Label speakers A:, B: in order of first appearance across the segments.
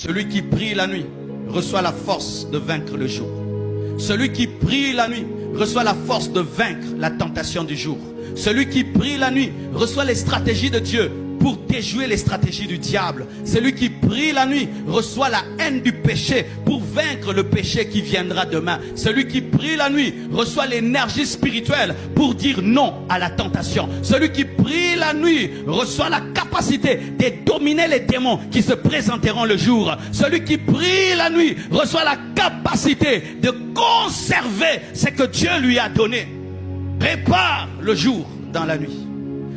A: Celui qui prie la nuit reçoit la force de vaincre le jour. Celui qui prie la nuit reçoit la force de vaincre la tentation du jour. Celui qui prie la nuit reçoit les stratégies de Dieu pour déjouer les stratégies du diable. Celui qui prie la nuit reçoit la haine du péché pour vaincre le péché qui viendra demain. Celui qui prie la nuit reçoit l'énergie spirituelle pour dire non à la tentation. Celui qui prie la nuit reçoit la capacité de dominer les démons qui se présenteront le jour. Celui qui prie la nuit reçoit la capacité de conserver ce que Dieu lui a donné. Prépare le jour dans la nuit.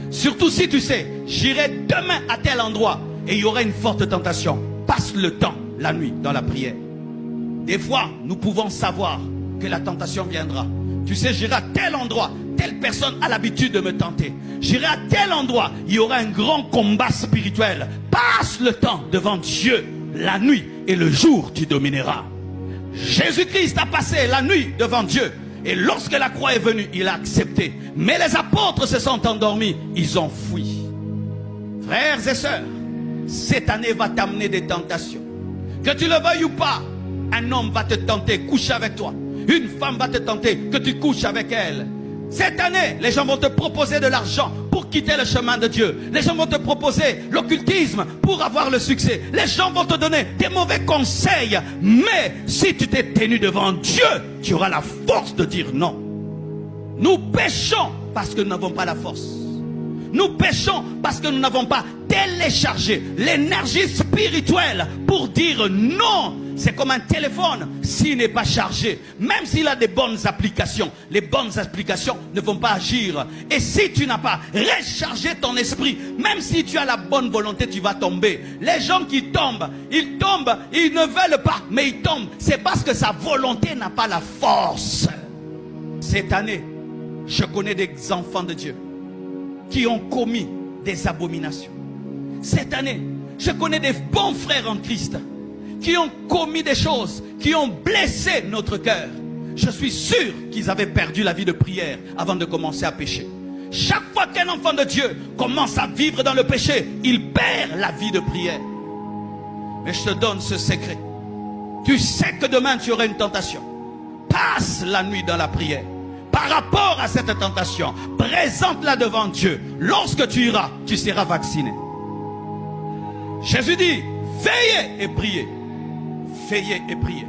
A: Surtout si tu sais, j'irai demain à tel endroit et il y aura une forte tentation. Passe le temps, la nuit, dans la prière. Des fois, nous pouvons savoir que la tentation viendra. Tu sais, j'irai à tel endroit, telle personne a l'habitude de me tenter. J'irai à tel endroit, il y aura un grand combat spirituel. Passe le temps devant Dieu, la nuit et le jour tu domineras. Jésus-Christ a passé la nuit devant Dieu. Et lorsque la croix est venue, il a accepté. Mais les apôtres se sont endormis. Ils ont fui. Frères et sœurs, cette année va t'amener des tentations. Que tu le veuilles ou pas, un homme va te tenter, coucher avec toi. Une femme va te tenter, que tu couches avec elle. Cette année, les gens vont te proposer de l'argent pour quitter le chemin de Dieu. Les gens vont te proposer l'occultisme pour avoir le succès. Les gens vont te donner des mauvais conseils. Mais si tu t'es tenu devant Dieu, tu auras la force de dire non. Nous péchons parce que nous n'avons pas la force. Nous péchons parce que nous n'avons pas téléchargé l'énergie spirituelle pour dire non. C'est comme un téléphone, s'il n'est pas chargé, même s'il a des bonnes applications, les bonnes applications ne vont pas agir. Et si tu n'as pas rechargé ton esprit, même si tu as la bonne volonté, tu vas tomber. Les gens qui tombent, ils ne veulent pas, mais ils tombent. C'est parce que sa volonté n'a pas la force. Cette année, je connais des enfants de Dieu qui ont commis des abominations. Cette année, je connais des bons frères en Christ qui ont commis des choses, qui ont blessé notre cœur. Je suis sûr qu'ils avaient perdu la vie de prière avant de commencer à pécher. Chaque fois qu'un enfant de Dieu commence à vivre dans le péché, il perd la vie de prière. Mais je te donne ce secret. Tu sais que demain tu auras une tentation. Passe la nuit dans la prière. Par rapport à cette tentation, présente-la devant Dieu. Lorsque tu iras, tu seras vacciné. Jésus dit, veillez et priez. Veillez et priez.